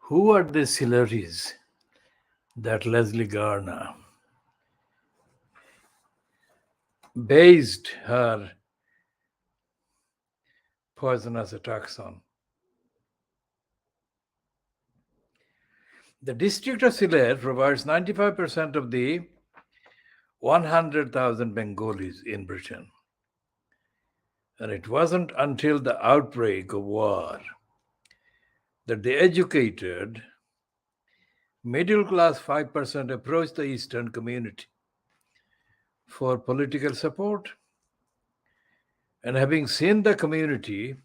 Who are the Seelottees that Leslie Garner based her poisonous attacks on? The district of Sylhet provides 95% of the 100,000 Bengalis in Britain. And it wasn't until the outbreak of war that the educated, middle class 5% approached the Eastern community for political support. And having seen the community,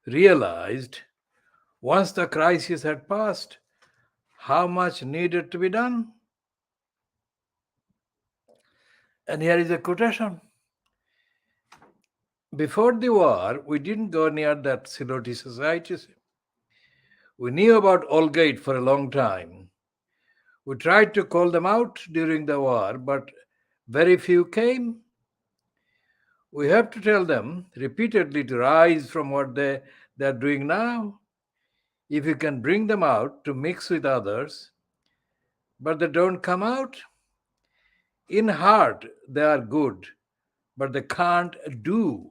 realized once the crisis had passed, how much needed to be done. And here is a quotation. Before the war, we didn't go near that Seelottee societies. We knew about Allgate for a long time. We tried to call them out during the war, but very few came. We have to tell them repeatedly to rise from what they're doing now. If you can bring them out to mix with others, but they don't come out, in heart they are good, but they can't do.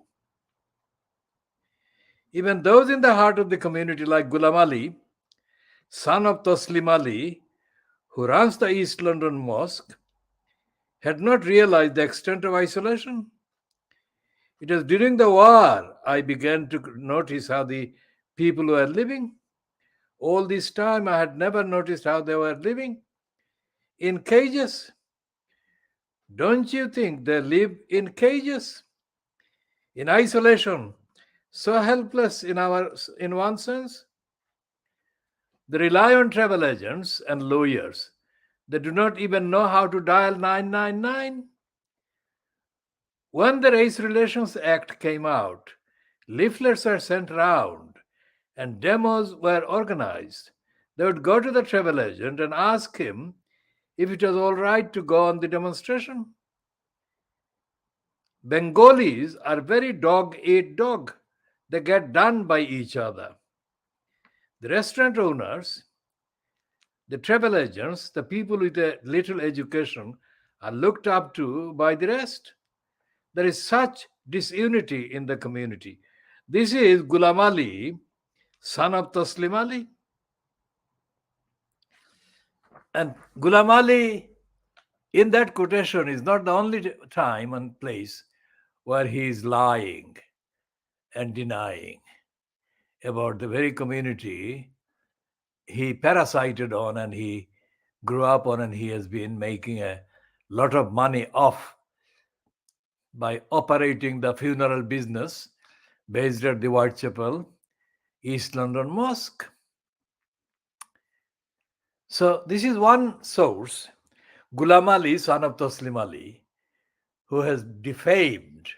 Even those in the heart of the community, like Ghulam Ali, son of Taslim Ali, who runs the East London Mosque, had not realized the extent of isolation. It was during the war I began to notice how the people were living. All this time I had never noticed how they were living in cages. Don't you think they live in cages? In isolation, so helpless in one sense. They rely on travel agents and lawyers. They do not even know how to dial 999. When the Race Relations Act came out, leaflets were sent round and demos were organized. They would go to the travel agent and ask him if it was all right to go on the demonstration. Bengalis are very dog eat dog. They get done by each other. The restaurant owners, the travel agents, the people with a little education are looked up to by the rest. There is such disunity in the community. This is Ghulam Ali, son of Taslim Ali. And Ghulam Ali, in that quotation, is not the only time and place where he is lying and denying about the very community he parasited on and he grew up on, and he has been making a lot of money off by operating the funeral business based at the Whitechapel, East London Mosque. So this is one source, Ghulam Ali, son of Taslim Ali, who has defamed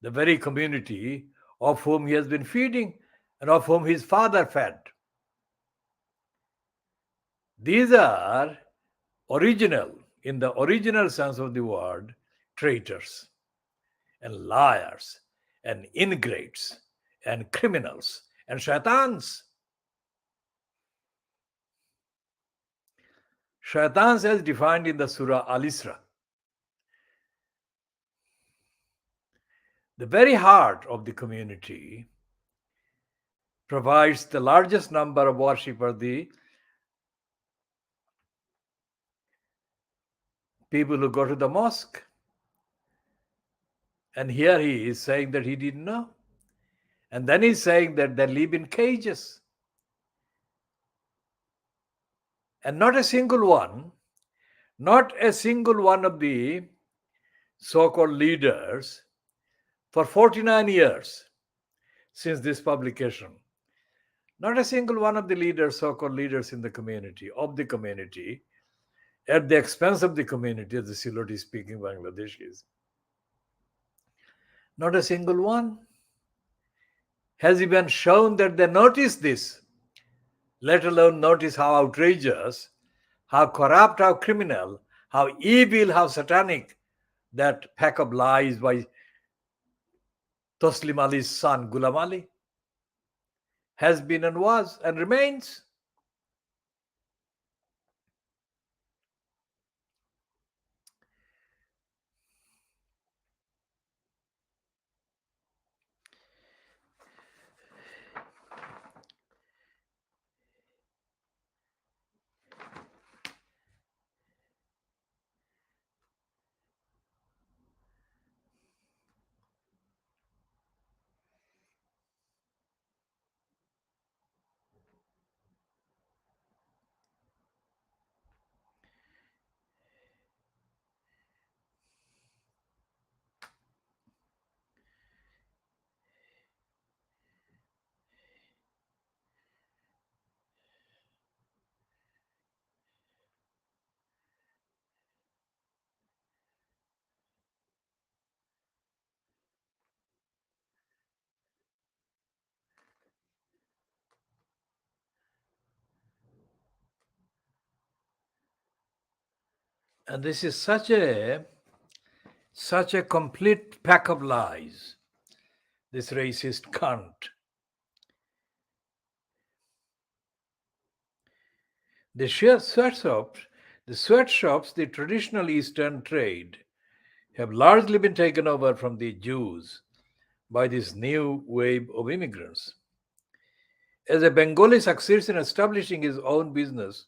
the very community of whom he has been feeding and of whom his father fed. These are original, in the original sense of the word, traitors and liars and ingrates and criminals and shaitans. Shaitans as defined in the Surah Al-Isra. The very heart of the community provides the largest number of worshippers, the people who go to the mosque. And here he is saying that he didn't know. And then he's saying that they live in cages. And not a single one of the so-called leaders for 49 years since this publication, not a single one of the leaders, so-called leaders in the community, of the community, at the expense of the community, as the Seelottee speaking Bangladeshis, not a single one has even shown that they notice this, let alone notice how outrageous, how corrupt, how criminal, how evil, how satanic that pack of lies by Taslim Ali's son, Ghulam Ali, has been and was and remains. And this is such a complete pack of lies, this racist cunt. The sweatshops, the traditional Eastern trade, have largely been taken over from the Jews by this new wave of immigrants. As a Bengali succeeds in establishing his own business,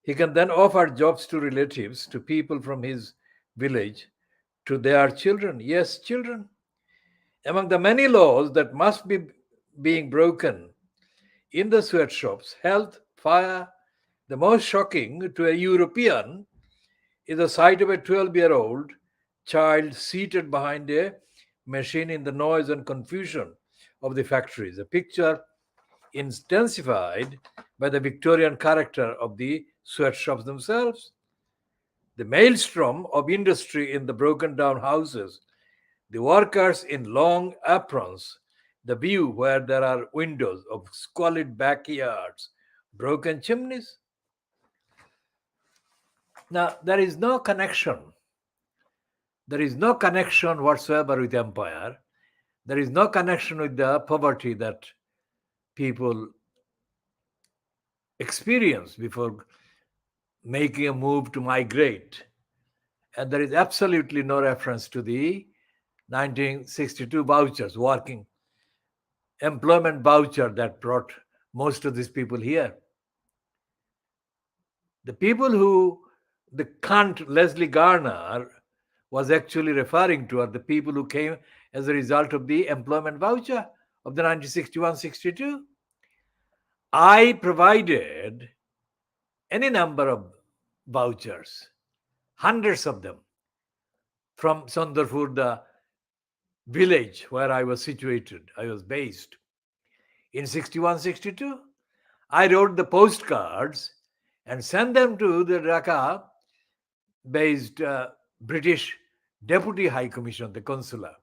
he can then offer jobs to relatives, to people from his village, to their children. Yes, children. Among the many laws that must be being broken in the sweatshops, health, fire, the most shocking to a European is the sight of a 12-year-old child seated behind a machine in the noise and confusion of the factories. A picture intensified by the Victorian character of the sweatshops themselves. The maelstrom of industry in the broken down houses, the workers in long aprons, the view where there are windows of squalid backyards, broken chimneys. Now, there is no connection whatsoever with empire. There is no connection with the poverty that people experience before making a move to migrate. And there is absolutely no reference to the 1962 vouchers, working employment voucher that brought most of these people here. The people who the cunt Leslie Garner was actually referring to are the people who came as a result of the employment voucher of the 1961-62. I provided any number of vouchers, hundreds of them, from Sondarpur, the village where I was situated, I was based. In 61-62, I wrote the postcards and sent them to the Dhaka based British Deputy High Commission, the consular.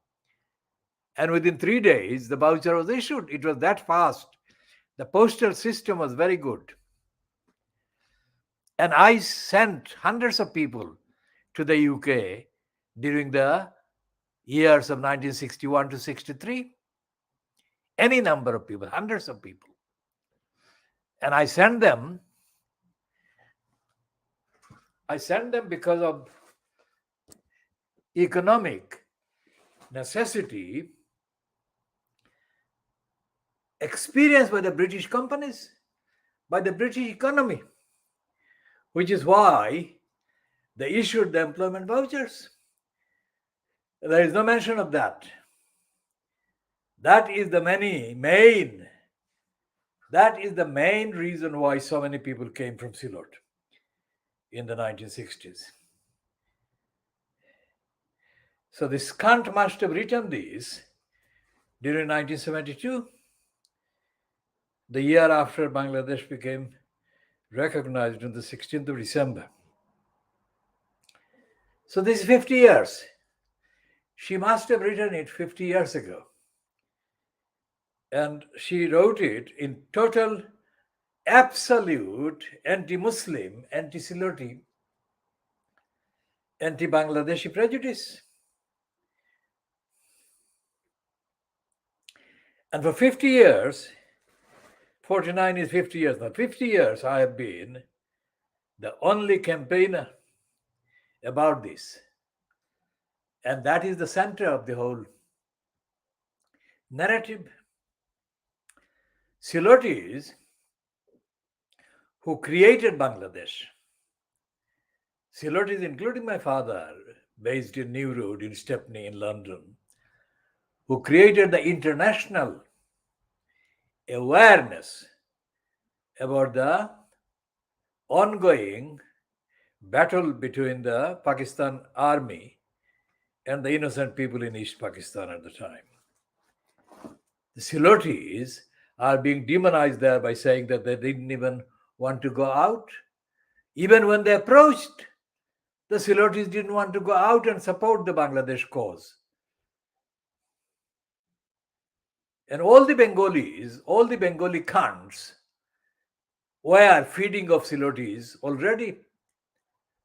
And within 3 days, the voucher was issued. It was that fast. The postal system was very good. And I sent hundreds of people to the UK during the years of 1961 to 63. Any number of people, hundreds of people. And I sent them because of economic necessity experienced by the British companies, by the British economy, which is why they issued the employment vouchers. There is no mention of that. That is the main reason why so many people came from Seelottee in the 1960s. So this cunt must have written this during 1972, the year after Bangladesh became recognized on the 16th of December. So this is 50 years. She must have written it 50 years ago. And she wrote it in total, absolute anti-Muslim, anti-Seelottee, anti-Bangladeshi prejudice. And for 50 years, 49 is 50 years now, 50 years I have been the only campaigner about this. And that is the center of the whole narrative. Seelottees who created Bangladesh, Seelottees, including my father, based in New Road in Stepney in London, who created the international awareness about the ongoing battle between the Pakistan army and the innocent people in East Pakistan at the time. The Seelottees are being demonized there by saying that they didn't even want to go out. Even when they approached, the Seelottees didn't want to go out and support the Bangladesh cause. And all the Bengali cunts were feeding of Seelottees already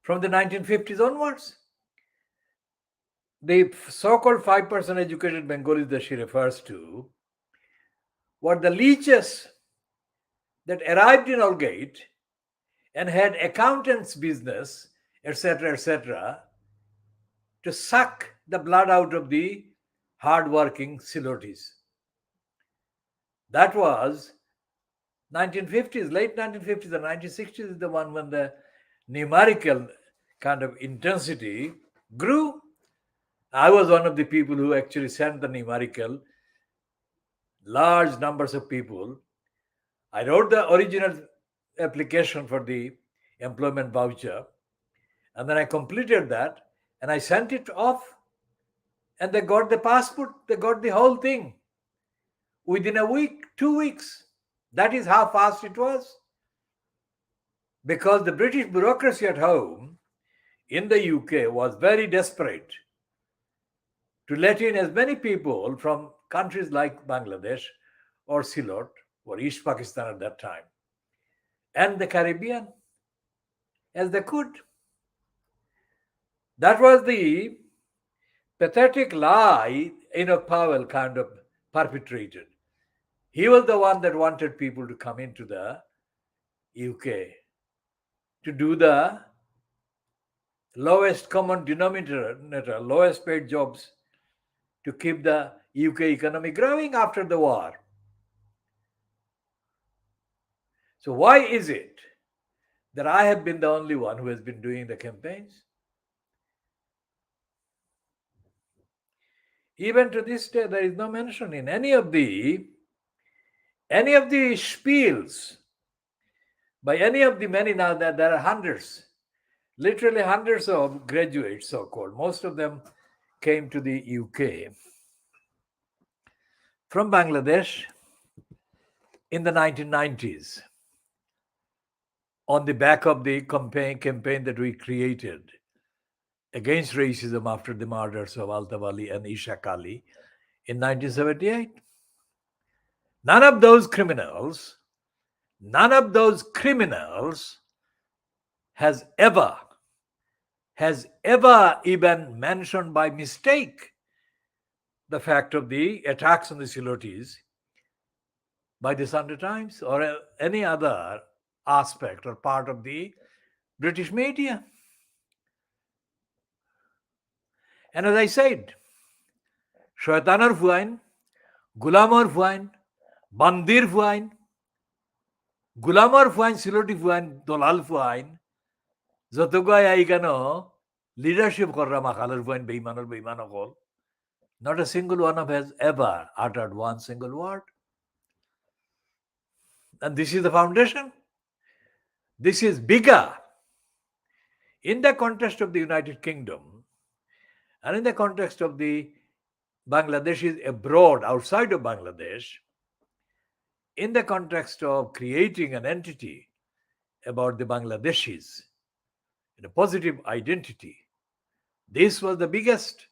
from the 1950s onwards. The so-called 5% educated Bengalis that she refers to were the leeches that arrived in Aldgate and had accountants' business, etc., to suck the blood out of the hard-working Seelottees. That was 1950s, late 1950s, the 1960s is the one when the numerical kind of intensity grew. I was one of the people who actually sent the numerical, large numbers of people. I wrote the original application for the employment voucher, and then I completed that and I sent it off, and they got the passport, they got the whole thing within a week, 2 weeks. That is how fast it was. Because the British bureaucracy at home in the UK was very desperate to let in as many people from countries like Bangladesh or Ceylon or East Pakistan at that time and the Caribbean as they could. That was the pathetic lie Enoch Powell kind of perpetrated. He was the one that wanted people to come into the UK to do the lowest common denominator, lowest paid jobs to keep the UK economy growing after the war. So why is it that I have been the only one who has been doing the campaigns? Even to this day, there is no mention in any of the spiels by any of the many. Now that there are hundreds, literally hundreds of graduates, so-called. Most of them came to the UK from Bangladesh in the 1990s on the back of the campaign that we created against racism after the murders of Altaf Ali and Ishaq Ali in 1978. None of those criminals has ever even mentioned by mistake the fact of the attacks on the Seelottees by the Sunday Times or any other aspect or part of the British media. And as I said, Shaitanor Fuain, Gulamor Fuain, Bandir Fuain, Gulamor Fuain, Seelotee Fuain, Dolal Fuain, Zotogai Aikano, leadership Korra Makalar Fuain, Beimanor, not a single one of has ever uttered one single word. And this is the foundation. This is bigger in the context of the United Kingdom and in the context of the Bangladeshis abroad, outside of Bangladesh, in the context of creating an entity about the Bangladeshis, a positive identity. This was the biggest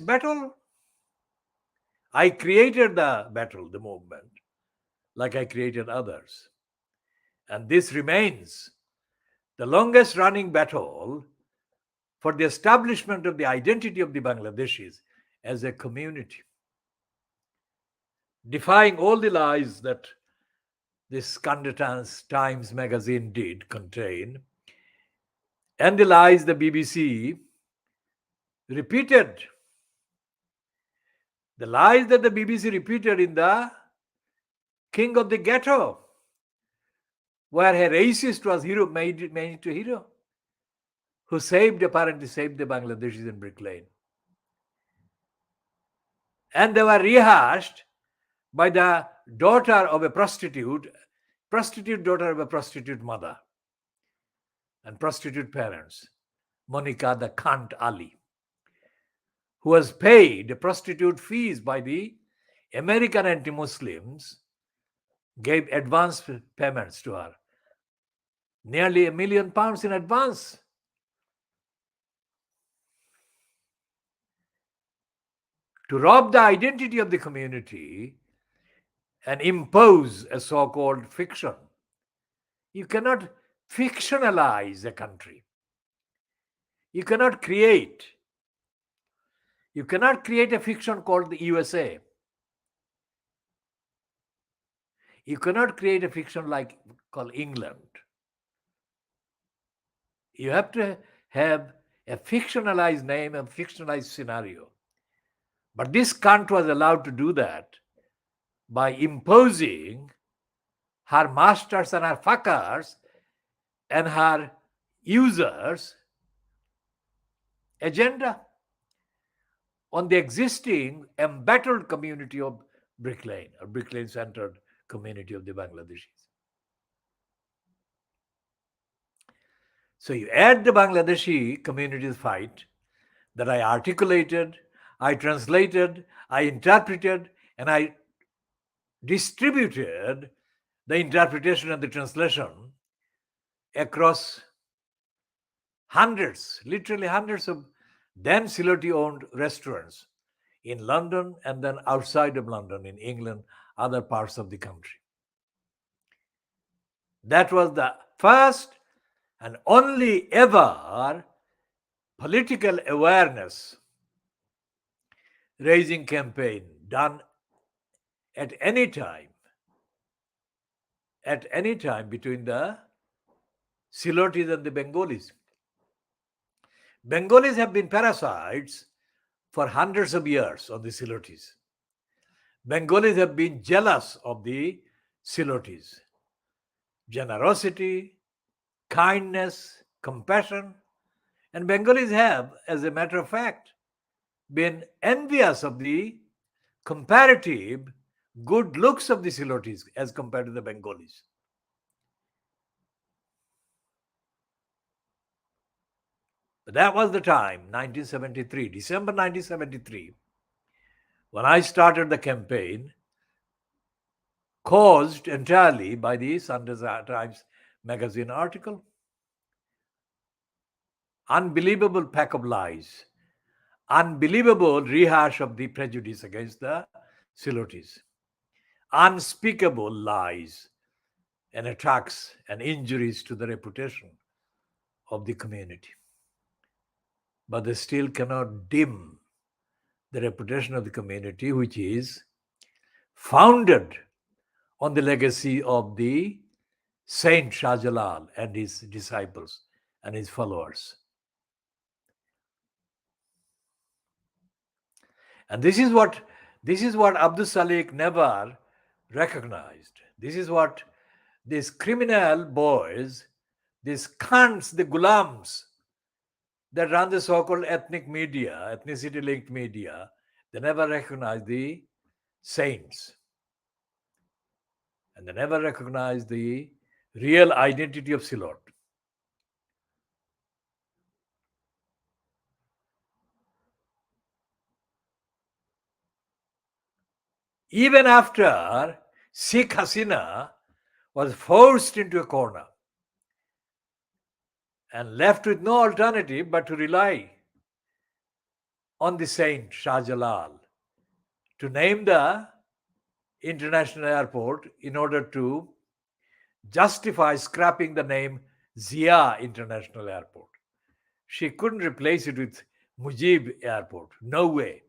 battle. I created the battle, the movement, like I created others. And this remains the longest running battle for the establishment of the identity of the Bangladeshis as a community, defying all the lies that this Sunday Times magazine did contain, and the lies the BBC repeated. The lies that the BBC repeated in the King of the Ghetto, where a racist was made into hero, who apparently saved the Bangladeshis in Brick Lane. And they were rehashed by the daughter of a prostitute daughter of a prostitute mother and prostitute parents, Monica the Kant Ali, who was paid prostitute fees by the American anti-Muslims, gave advance payments to her, nearly £1 million in advance. To rob the identity of the community and impose a so-called fiction. You cannot fictionalize a country. You cannot create. You cannot create a fiction called the USA. You cannot create a fiction like called England. You have to have a fictionalized name, a fictionalized scenario. But this cunt was allowed to do that by imposing her masters and her fuckers and her users' agenda on the existing embattled community of Brick Lane or Brick Lane centered community of the Bangladeshis. So you add the Bangladeshi community's fight that I articulated, I translated, I interpreted, and I distributed the interpretation and the translation across hundreds, literally hundreds of then Seelottee owned restaurants in London and then outside of London, in England, other parts of the country. That was the first and only ever political awareness raising campaign done at any time between the Seelottees and the Bengalis. Bengalis have been parasites for hundreds of years on the Seelottees. Bengalis have been jealous of the Seelottees. Generosity, kindness, compassion, and Bengalis have, as a matter of fact, been envious of the comparative good looks of the Seelottees as compared to the Bengalis. But that was the time, 1973, December 1973, when I started the campaign, caused entirely by the Sunday Times magazine article. Unbelievable pack of lies, unbelievable rehash of the prejudice against the Seelottees, unspeakable lies and attacks and injuries to the reputation of the community. But they still cannot dim the reputation of the community, which is founded on the legacy of the Saint Shah Jalal and his disciples and his followers. And this is what Abdul Salik never recognized. This is what these criminal boys, these cunts, the gulams that run the so-called ethnic media, ethnicity-linked media, they never recognize the saints. And they never recognize the real identity of Seelot. Even after Sheikh Hasina was forced into a corner and left with no alternative but to rely on the Saint Shah Jalal to name the international airport in order to justify scrapping the name Zia International Airport. She couldn't replace it with Mujib Airport. No way.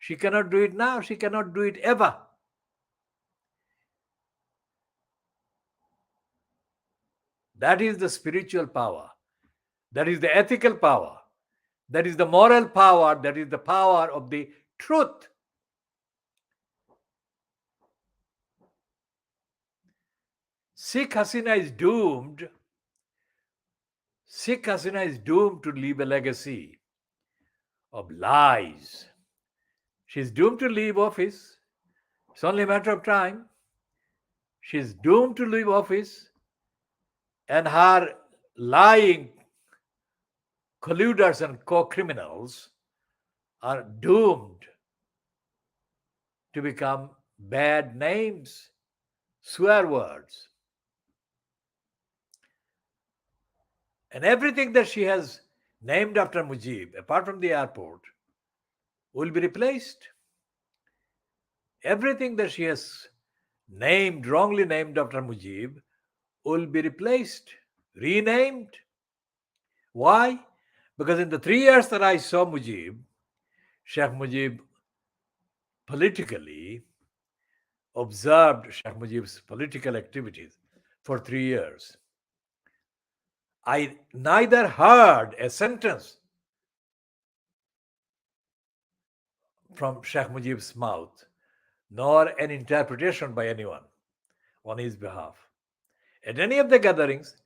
She cannot do it now. She cannot do it ever. That is the spiritual power. That is the ethical power. That is the moral power. That is the power of the truth. Sheikh Hasina is doomed. Sheikh Hasina is doomed to leave a legacy of lies. She's doomed to leave office. It's only a matter of time. She's doomed to leave office, and her lying colluders and co-criminals are doomed to become bad names, swear words. And everything that she has named after Mujib, apart from the airport, will be replaced. Everything that she has named, wrongly named after Mujib, will be replaced. renamed. Why? Because in the 3 years that I saw Mujib, Sheikh Mujib politically observed Sheikh Mujib's political activities for 3 years. I neither heard a sentence from Sheikh Mujib's mouth nor an interpretation by anyone on his behalf. At any of the gatherings,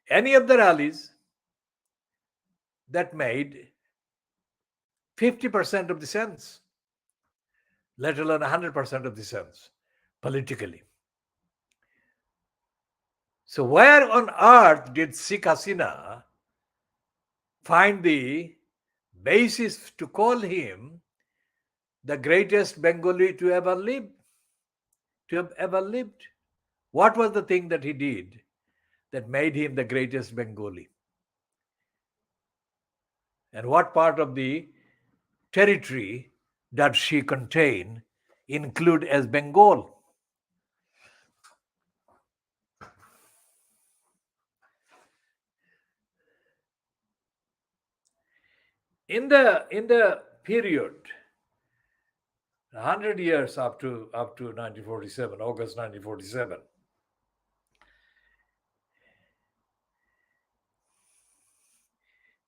any of the rallies that made 50% of the sense, let alone 100% of the sense politically. So, where on earth did Sheikh Hasina find the basis to call him the greatest Bengali to ever live? To have ever lived? What was the thing that he did that made him the greatest Bengali? And what part of the territory does she contain, include as Bengal? In the period 100 years up to 1947, August 1947,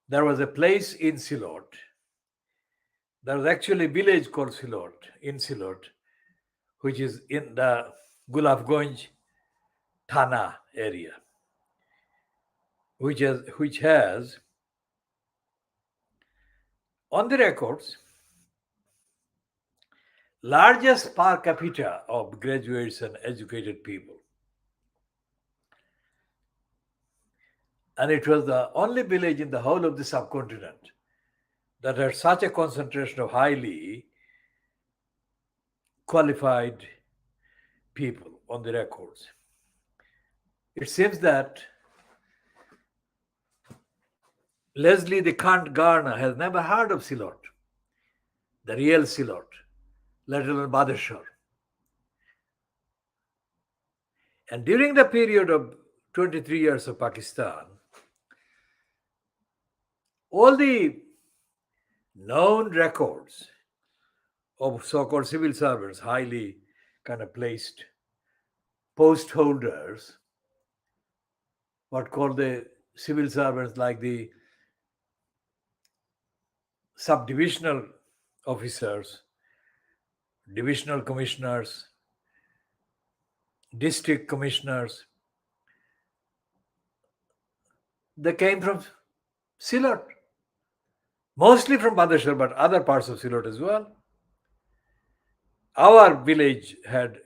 there was a place in Silot. There was actually a village called Silot, in Silot, which is in the Gulabganj Thana area, which has on the records largest per capita of graduates and educated people. And it was the only village in the whole of the subcontinent that had such a concentration of highly qualified people on the records. It seems that Leslie the Kant Garner has never heard of Silot, the real Silot, let alone Badeshwar. And during the period of 23 years of Pakistan, all the known records of so-called civil servants, highly kind of placed post holders, what called the civil servants like the subdivisional officers, divisional commissioners, district commissioners, they came from Silot, mostly from Badeshwar, but other parts of Silot as well. Our village had,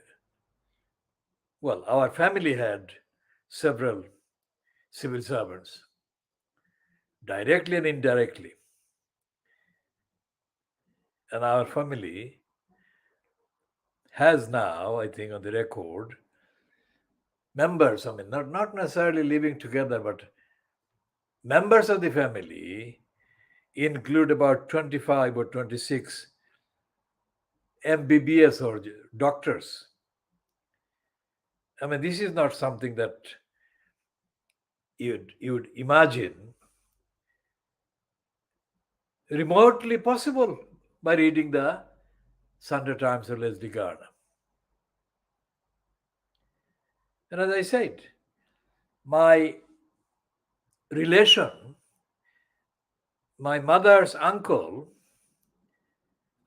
well, our family had several civil servants, directly and indirectly. And our family has now, I think, on the record, members, I mean, not necessarily living together, but members of the family include about 25 or 26 MBBS or doctors. I mean, this is not something that you'd imagine remotely possible by reading the Sunday Times or Leslie Garner. And as I said, my relation, my mother's uncle,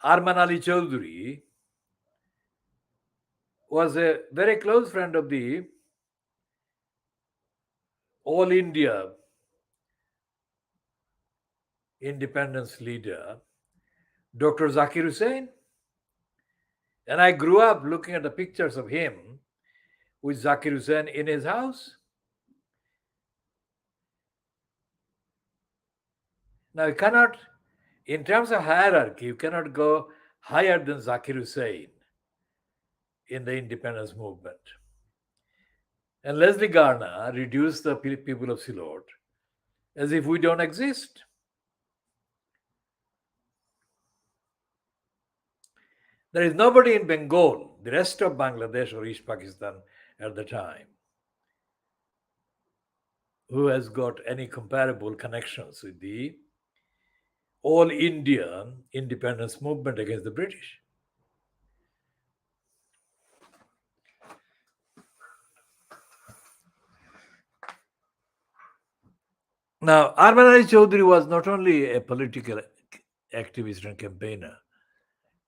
Arman Ali Chaudhuri, was a very close friend of the All India independence leader, Dr. Zakir Hussain. And I grew up looking at the pictures of him with Zakir Hussain in his house. Now, you cannot, in terms of hierarchy, you cannot go higher than Zakir Hussain in the independence movement. And Leslie Garner reduced the people of Silot as if we don't exist. There is nobody in Bengal, the rest of Bangladesh or East Pakistan at the time, who has got any comparable connections with the all India independence movement against the British. Now, Arman Ali Chaudhry was not only a political activist and campaigner,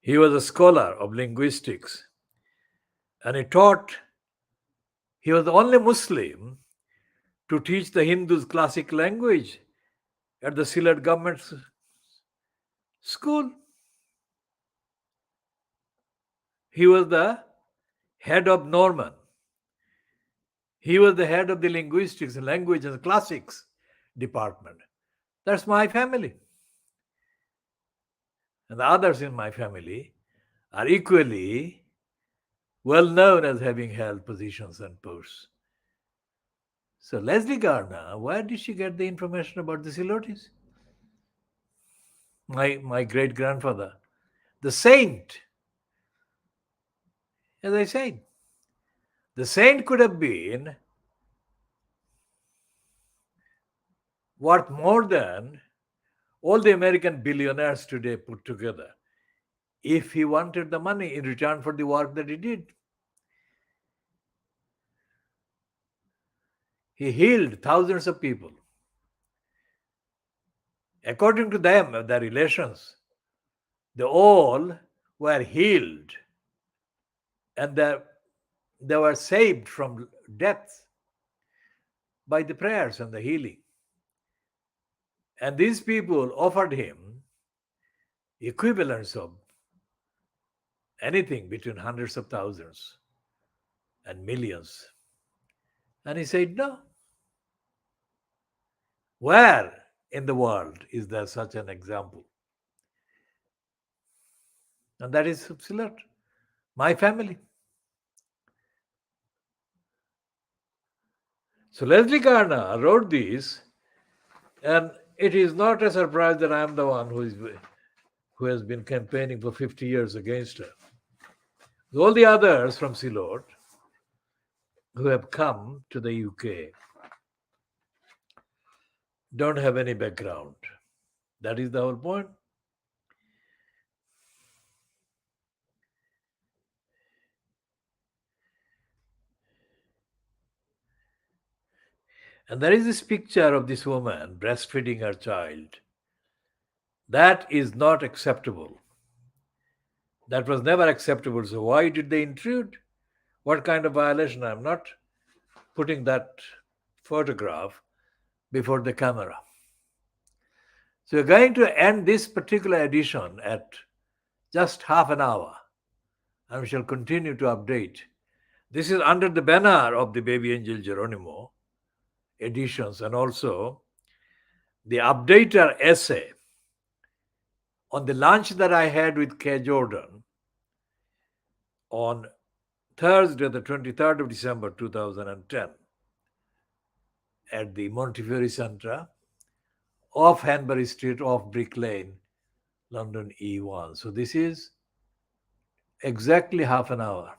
he was a scholar of linguistics, and he was the only Muslim to teach the Hindus classic language at the Sylhet government school. He was the head of Norman. He was the head of the linguistics and language and classics department. That's my family. And the others in my family are equally well known as having held positions and posts. So Leslie Gardner, where did she get the information about the Seelottees? My great grandfather, the saint, as I said, the saint could have been worth more than all the American billionaires today put together if he wanted the money in return for the work that he did. He healed thousands of people. According to them, their relations, they all were healed and they were saved from death by the prayers and the healing. And these people offered him equivalents of anything between hundreds of thousands and millions. And he said, no. Where in the world is there such an example? And that is Sylhet, my family. So Leslie Gardner wrote this, and it is not a surprise that I am the one who has been campaigning for 50 years against her. All the others from Sylhet who have come to the UK don't have any background. That is the whole point. And there is this picture of this woman breastfeeding her child. That is not acceptable. That was never acceptable. So why did they intrude? What kind of violation? I'm not putting that photograph before the camera. So we're going to end this particular edition at just half an hour, and we shall continue to update. This is under the banner of the Baby Angel Geronimo editions, and also the updater essay on the lunch that I had with K. Jordan on Thursday, the 23rd of December 2010, at the Montefiore Centre off Hanbury Street, off Brick Lane, London E1. So this is exactly half an hour.